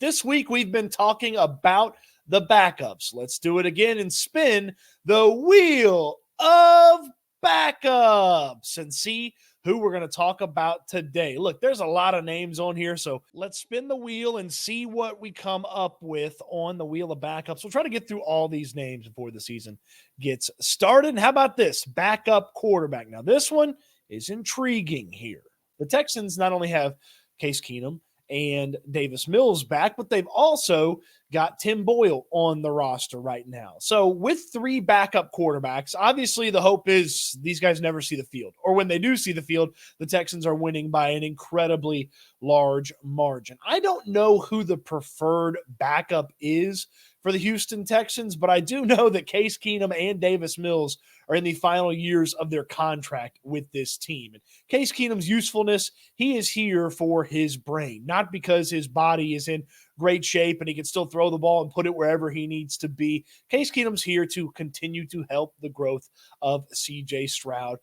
This week, we've been talking about the backups. Let's do it again and spin the wheel of backups and see who we're going to talk about today. Look, there's a lot of names on here, so let's spin the wheel and see what we come up with on the wheel of backups. We'll try to get through all these names before the season gets started. And how about this? Backup quarterback. Now, this one is intriguing here. The Texans not only have Case Keenum and Davis Mills back, but they've also got Tim Boyle on the roster right now. So with three backup quarterbacks, obviously the hope is these guys never see the field, or when they do see the field, the Texans are winning by an incredibly large margin. I don't know who the preferred backup is for the Houston Texans, but I do know that Case Keenum and Davis Mills are in the final years of their contract with this team. And Case Keenum's usefulness, he is here for his brain, not because his body is in great shape and he can still throw the ball and put it wherever he needs to be. Case Keenum's here to continue to help the growth of C.J. Stroud.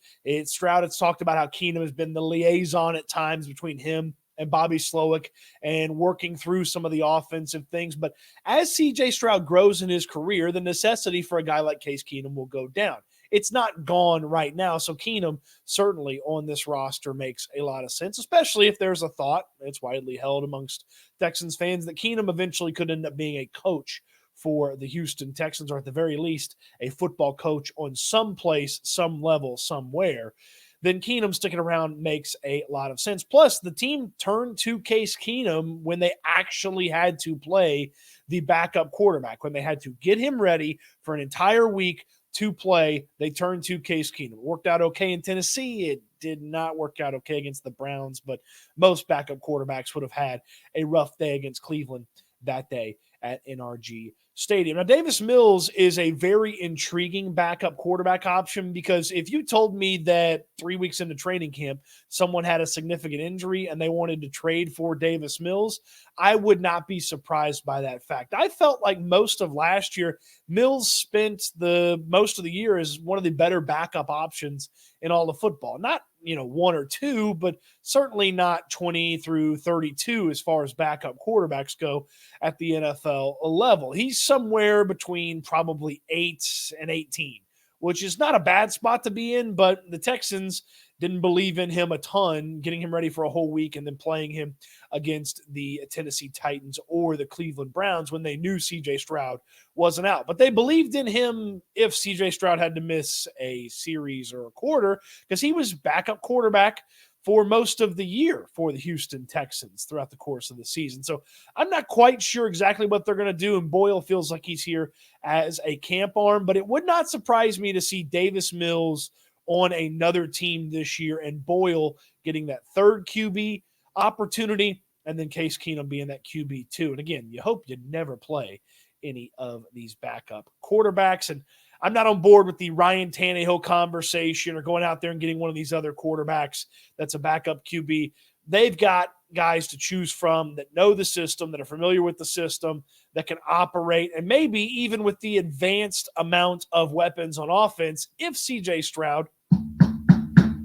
Stroud has talked about how Keenum has been the liaison at times between him and Bobby Slowick and working through some of the offensive things. But as C.J. Stroud grows in his career, the necessity for a guy like Case Keenum will go down. It's not gone right now, so Keenum certainly on this roster makes a lot of sense, especially if there's a thought, it's widely held amongst Texans fans, that Keenum eventually could end up being a coach for the Houston Texans, or at the very least, a football coach on some place, some level, somewhere. Then Keenum sticking around makes a lot of sense. Plus, the team turned to Case Keenum when they actually had to play the backup quarterback, when they had to get him ready for an entire week to play. They turned to Case Keenum. It worked out okay in Tennessee. It did not work out okay against the Browns, but most backup quarterbacks would have had a rough day against Cleveland that day at NRG Stadium. Now, Davis Mills is a very intriguing backup quarterback option, because if you told me that 3 weeks into training camp, someone had a significant injury and they wanted to trade for Davis Mills, I would not be surprised by that fact. I felt like most of last year, Mills spent the most of the year as one of the better backup options in all of football. Not, one or two, but certainly not 20 through 32 as far as backup quarterbacks go at the NFL level. He's somewhere between probably 8 and 18, which is not a bad spot to be in, but the Texans didn't believe in him a ton, getting him ready for a whole week and then playing him against the Tennessee Titans or the Cleveland Browns when they knew C.J. Stroud wasn't out. But they believed in him if C.J. Stroud had to miss a series or a quarter, because he was backup quarterback for most of the year for the Houston Texans throughout the course of the season. So I'm not quite sure exactly what they're going to do, and Boyle feels like he's here as a camp arm, but it would not surprise me to see Davis Mills on another team this year and Boyle getting that third QB opportunity, and then Case Keenum being that QB2. And again, you hope you never play any of these backup quarterbacks. And I'm not on board with the Ryan Tannehill conversation or going out there and getting one of these other quarterbacks that's a backup QB. They've got guys to choose from that know the system, that are familiar with the system, that can operate, and maybe even with the advanced amount of weapons on offense, if C.J. Stroud,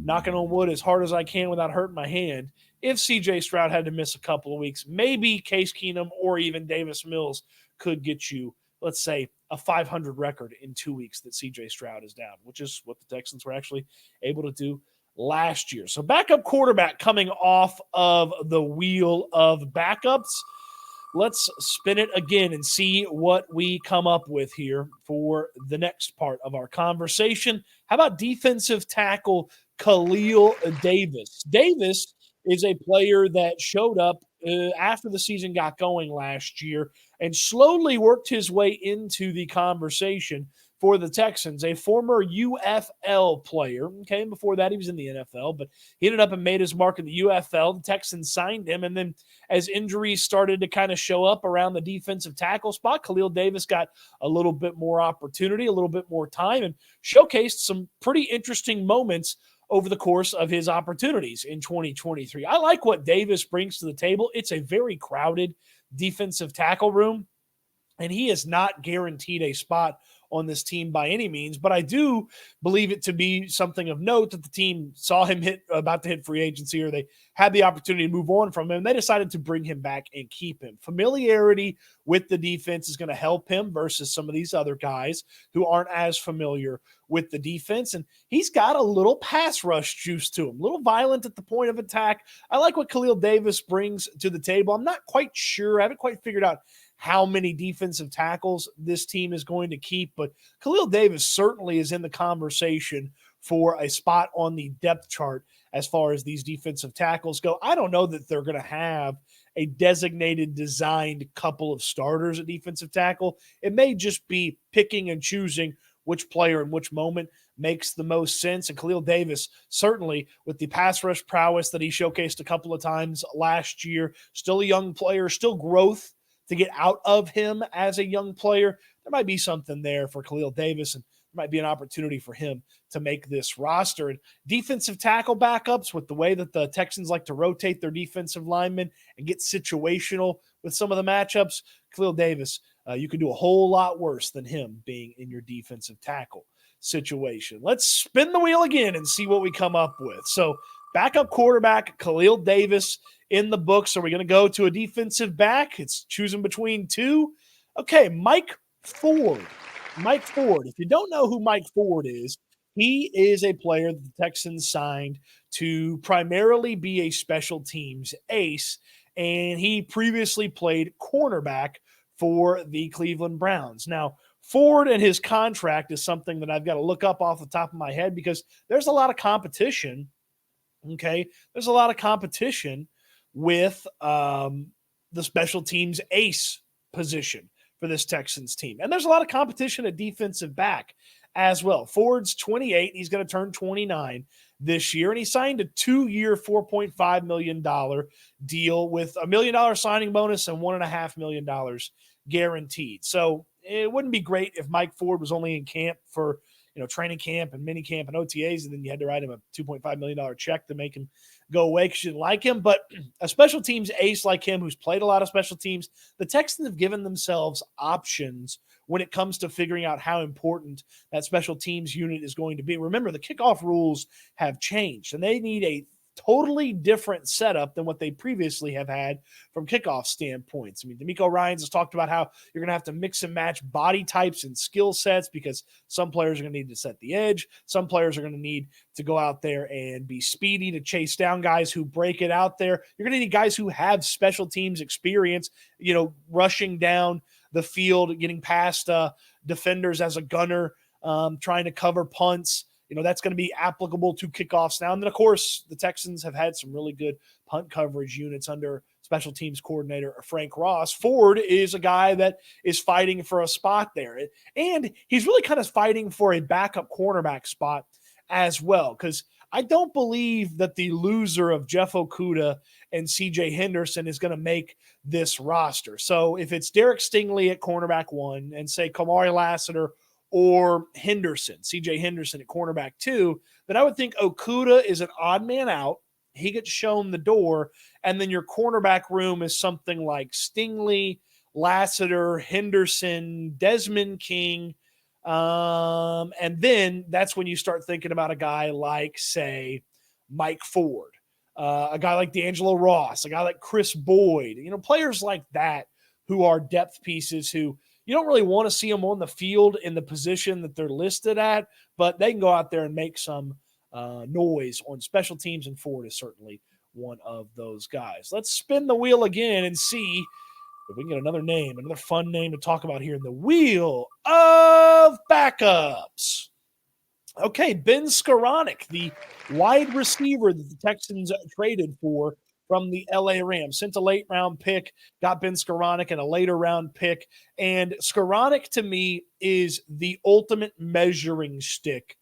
knocking on wood as hard as I can without hurting my hand, if C.J. Stroud had to miss a couple of weeks, maybe Case Keenum or even Davis Mills could get you, let's say, a 500 record in 2 weeks that C.J. Stroud is down, which is what the Texans were actually able to do last year. So backup quarterback coming off of the wheel of backups. Let's spin it again and see what we come up with here for the next part of our conversation. How about defensive tackle Khil Davis? Davis is a player that showed up after the season got going last year and slowly worked his way into the conversation for the Texans, a former UFL player. Okay, before that he was in the NFL, but he ended up and made his mark in the UFL. The Texans signed him, and then as injuries started to kind of show up around the defensive tackle spot, Khil Davis got a little bit more opportunity, a little bit more time, and showcased some pretty interesting moments over the course of his opportunities in 2023. I like what Davis brings to the table. It's a very crowded defensive tackle room, and he is not guaranteed a spot on this team by any means, but I do believe it to be something of note that the team saw him about to hit free agency, or they had the opportunity to move on from him. They decided to bring him back and keep him. Familiarity with the defense is going to help him versus some of these other guys who aren't as familiar with the defense. And he's got a little pass rush juice to him, a little violent at the point of attack. I like what Khil Davis brings to the table. I'm not quite sure. I haven't quite figured out how many defensive tackles this team is going to keep, but Khil Davis certainly is in the conversation for a spot on the depth chart as far as these defensive tackles go. I don't know that they're going to have a designated, designed couple of starters at defensive tackle. It may just be picking and choosing which player in which moment makes the most sense. And Khil Davis, certainly with the pass rush prowess that he showcased a couple of times last year, still a young player, still growth to get out of him as a young player. There might be something there for Khil Davis, and there might be an opportunity for him to make this roster. And defensive tackle backups, with the way that the Texans like to rotate their defensive linemen and get situational with some of the matchups, Khil Davis, you can do a whole lot worse than him being in your defensive tackle situation. Let's spin the wheel again and see what we come up with. So backup quarterback Khil Davis in the books. Are we going to go to a defensive back? It's choosing between two. Okay, Mike Ford. Mike Ford. If you don't know who Mike Ford is, he is a player that the Texans signed to primarily be a special teams ace, and he previously played cornerback for the Cleveland Browns. Now, Ford and his contract is something that I've got to look up off the top of my head because there's a lot of competition. Okay, there's a lot of competition with the special teams ace position for this Texans team. And there's a lot of competition at defensive back as well. Ford's 28. He's going to turn 29 this year. And he signed a 2-year, $4.5 million deal with $1 million signing bonus and $1.5 million guaranteed. So it wouldn't be great if Mike Ford was only in camp for training camp and mini camp and OTAs, and then you had to write him a $2.5 million check to make him go away because you didn't like him. But a special teams ace like him, who's played a lot of special teams, the Texans have given themselves options when it comes to figuring out how important that special teams unit is going to be. Remember, the kickoff rules have changed, and they need a totally different setup than what they previously have had from kickoff standpoints. I mean, D'Amico Ryans has talked about how you're going to have to mix and match body types and skill sets because some players are going to need to set the edge. Some players are going to need to go out there and be speedy to chase down guys who break it out there. You're going to need guys who have special teams experience, rushing down the field, getting past defenders as a gunner, trying to cover punts. That's going to be applicable to kickoffs now. And then, of course, the Texans have had some really good punt coverage units under special teams coordinator Frank Ross. Ford is a guy that is fighting for a spot there. And he's really kind of fighting for a backup cornerback spot as well, because I don't believe that the loser of Jeff Okudah and C.J. Henderson is going to make this roster. So if it's Derek Stingley at cornerback 1 and, say, Kamari Lassiter or Henderson, C.J. Henderson at cornerback 2, then I would think Okudah is an odd man out. He gets shown the door, and then your cornerback room is something like Stingley, Lassiter, Henderson, Desmond King, and then that's when you start thinking about a guy like, say, Mike Ford, a guy like D'Angelo Ross, a guy like Chris Boyd, players like that who are depth pieces who you don't really want to see them on the field in the position that they're listed at, but they can go out there and make some noise on special teams, and Ford is certainly one of those guys. Let's spin the wheel again and see if we can get another fun name to talk about here in the wheel of backups. Okay, Ben Skoranek, the wide receiver that the Texans traded for from the LA Rams. Sent a late round pick, got Ben Skoranek and a later round pick. And Skoranek, to me, is the ultimate measuring stick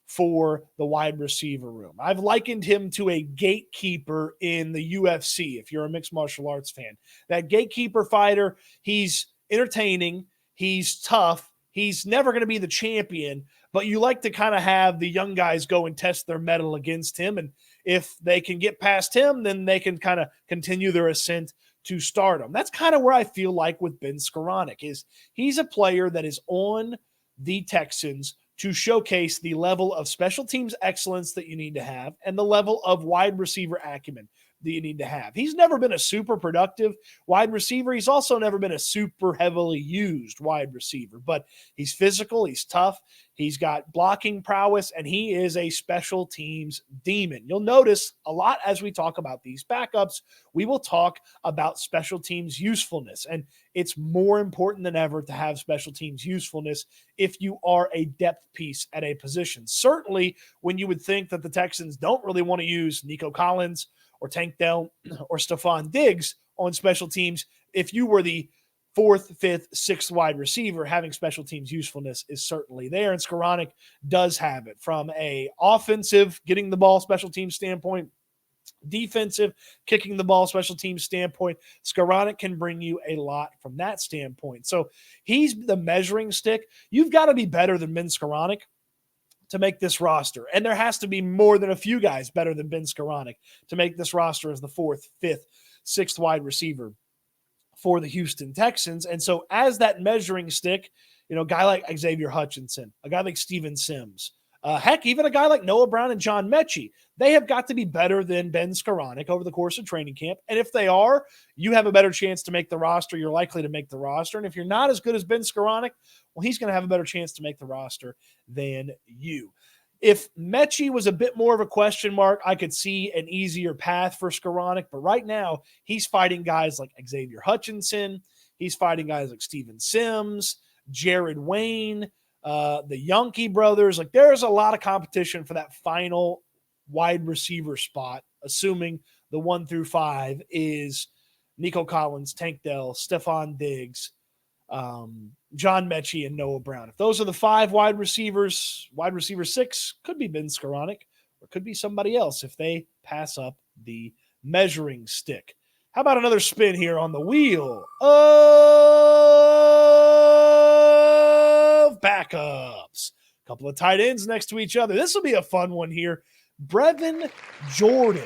for the wide receiver room. I've likened him to a gatekeeper in the UFC, if you're a mixed martial arts fan. That gatekeeper fighter, he's entertaining, he's tough, he's never going to be the champion, but you like to kind of have the young guys go and test their mettle against him. And if they can get past him, then they can kind of continue their ascent to stardom. That's kind of where I feel like with Ben Skoranek is he's a player that is on the Texans to showcase the level of special teams excellence that you need to have and the level of wide receiver acumen that you need to have. He's never been a super productive wide receiver. He's also never been a super heavily used wide receiver, but he's physical, he's tough, he's got blocking prowess, and he is a special teams demon. You'll notice a lot as we talk about these backups, we will talk about special teams usefulness, and it's more important than ever to have special teams usefulness if you are a depth piece at a position. Certainly when you would think that the Texans don't really want to use Nico Collins or Tank Dell or Stefon Diggs on special teams, if you were the fourth, fifth, sixth wide receiver, having special teams usefulness is certainly there. And Skoranek does have it from a offensive, getting the ball special team standpoint, defensive, kicking the ball special team standpoint. Skoranek can bring you a lot from that standpoint. So he's the measuring stick. You've got to be better than Ben Skoranek to make this roster. And there has to be more than a few guys better than Ben Skoranek to make this roster as the fourth, fifth, sixth wide receiver for the Houston Texans. And so as that measuring stick, a guy like Xavier Hutchinson, a guy like Steven Sims, heck, even a guy like Noah Brown and John Mechie, they have got to be better than Ben Skoranek over the course of training camp. And if they are, you have a better chance to make the roster. You're likely to make the roster. And if you're not as good as Ben Skoranek, well, he's going to have a better chance to make the roster than you. If Mechie was a bit more of a question mark, I could see an easier path for Skoranek. But right now, he's fighting guys like Xavier Hutchinson. He's fighting guys like Steven Sims, Jared Wayne, the Yonke brothers. Like, there's a lot of competition for that final wide receiver spot, assuming the 1 through 5 is Nico Collins, Tank Dell, Stefon Diggs, John Mechie, and Noah Brown. If those are the 5 wide receivers, wide receiver 6 could be Ben Skoranek or could be somebody else if they pass up the measuring stick. How about another spin here on the wheel of backups? A couple of tight ends next to each other. This will be a fun one here. Brevin Jordan.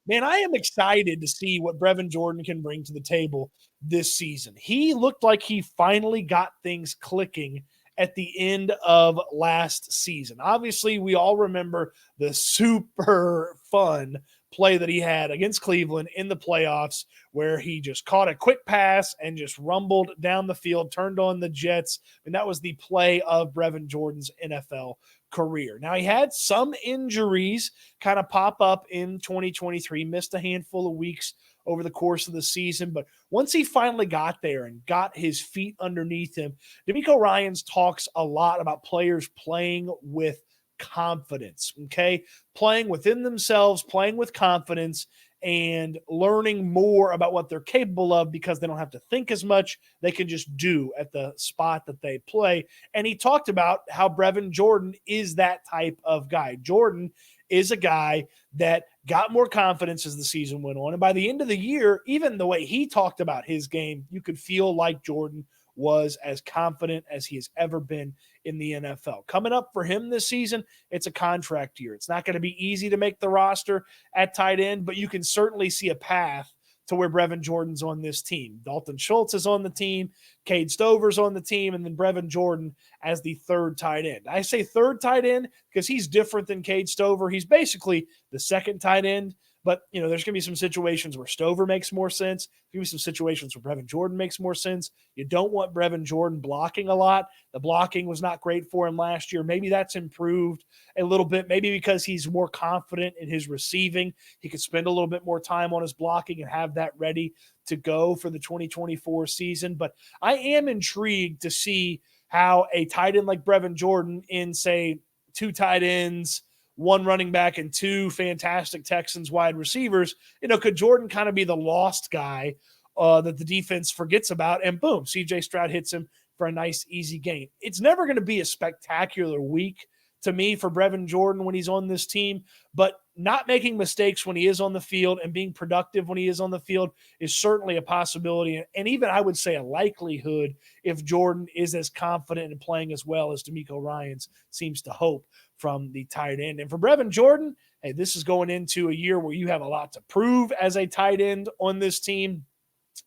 Man, I am excited to see what Brevin Jordan can bring to the table this season. He looked like he finally got things clicking at the end of last season. Obviously, we all remember the super fun play that he had against Cleveland in the playoffs where he just caught a quick pass and just rumbled down the field, turned on the Jets, and that was the play of Brevin Jordan's NFL career. Now, he had some injuries kind of pop up in 2023, missed a handful of weeks over the course of the season, but once he finally got there and got his feet underneath him, DeMeco Ryans talks a lot about players playing with confidence, okay? Playing within themselves, playing with confidence, and learning more about what they're capable of because they don't have to think as much. They can just do at the spot that they play. And he talked about how Brevin Jordan is that type of guy. Jordan is a guy that got more confidence as the season went on. And by the end of the year, even the way he talked about his game, you could feel like Jordan was as confident as he has ever been in the NFL. Coming up for him this season, it's a contract year. It's not going to be easy to make the roster at tight end, but you can certainly see a path to where Brevin Jordan's on this team. Dalton Schultz is on the team, Cade Stover's on the team, and then Brevin Jordan as the third tight end. I say third tight end because he's different than Cade Stover. He's basically the second tight end. But, there's going to be some situations where Stover makes more sense. There's going to be some situations where Brevin Jordan makes more sense. You don't want Brevin Jordan blocking a lot. The blocking was not great for him last year. Maybe that's improved a little bit. Maybe because he's more confident in his receiving, he could spend a little bit more time on his blocking and have that ready to go for the 2024 season. But I am intrigued to see how a tight end like Brevin Jordan in, say, 2 tight ends, 1 running back, and 2 fantastic Texans wide receivers, could Jordan kind of be the lost guy that the defense forgets about, and boom, CJ Stroud hits him for a nice, easy gain. It's never going to be a spectacular week to me for Brevin Jordan when he's on this team, but not making mistakes when he is on the field and being productive when he is on the field is certainly a possibility, and even I would say a likelihood if Jordan is as confident and playing as well as DeMeco Ryans seems to hope from the tight end. And for Brevin Jordan, hey, this is going into a year where you have a lot to prove as a tight end on this team.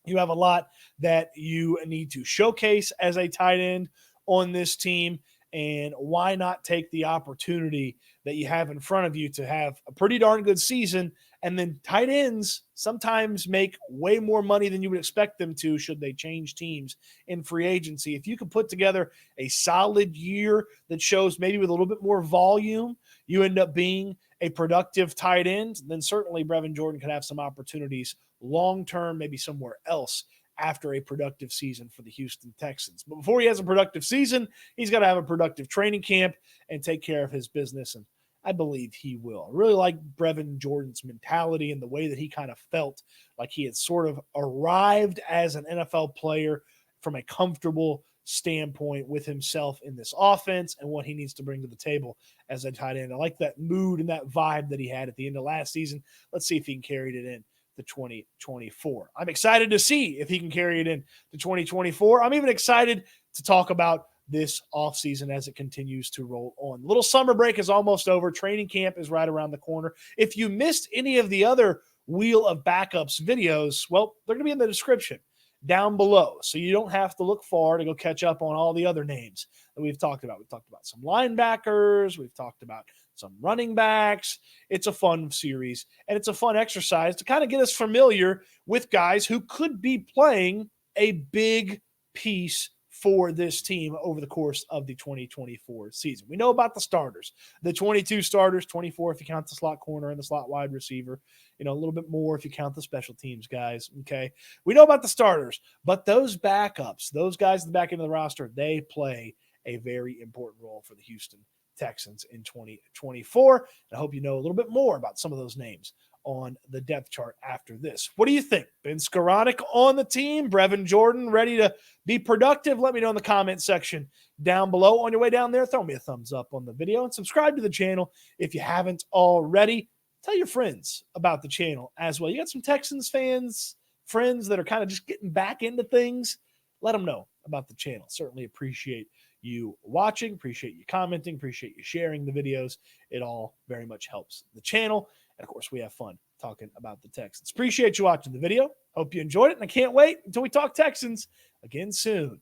You have a lot that you need to showcase as a tight end on this team. And why not take the opportunity that you have in front of you to have a pretty darn good season? And then tight ends sometimes make way more money than you would expect them to should they change teams in free agency. If you can put together a solid year that shows maybe with a little bit more volume, you end up being a productive tight end, then certainly Brevin Jordan could have some opportunities long-term, maybe somewhere else after a productive season for the Houston Texans. But before he has a productive season, he's got to have a productive training camp and take care of his business, and I believe he will. I really like Brevin Jordan's mentality and the way that he kind of felt like he had sort of arrived as an NFL player from a comfortable standpoint with himself in this offense and what he needs to bring to the table as a tight end. I like that mood and that vibe that he had at the end of last season. Let's see if he can carry it in to 2024. I'm excited to see if he can carry it in to 2024. I'm even excited to talk about this offseason as it continues to roll on. Little summer break is almost over. Training camp is right around the corner. If you missed any of the other Wheel of Backups videos, well, they're going to be in the description down below, so you don't have to look far to go catch up on all the other names that we've talked about. We've talked about some linebackers. We've talked about some running backs. It's a fun series, and it's a fun exercise to kind of get us familiar with guys who could be playing a big piece for this team over the course of the 2024 season. We know about the starters, the 22 starters, 24 if you count the slot corner and the slot wide receiver, a little bit more if you count the special teams guys, okay? We know about the starters, but those backups, those guys at the back end of the roster, they play a very important role for the Houston Texans in 2024. I hope you know a little bit more about some of those names on the depth chart after this. What do you think? Ben Skoranek on the team, Brevin Jordan ready to be productive? Let me know in the comment section down below. On your way down there, throw me a thumbs up on the video and subscribe to the channel if you haven't already. Tell your friends about the channel as well. You got some Texans friends that are kind of just getting back into things. Let them know about the channel. Certainly appreciate you watching, appreciate you commenting, appreciate you sharing the videos. It all very much helps the channel. And of course, we have fun talking about the Texans. Appreciate you watching the video. Hope you enjoyed it, and I can't wait until we talk Texans again soon.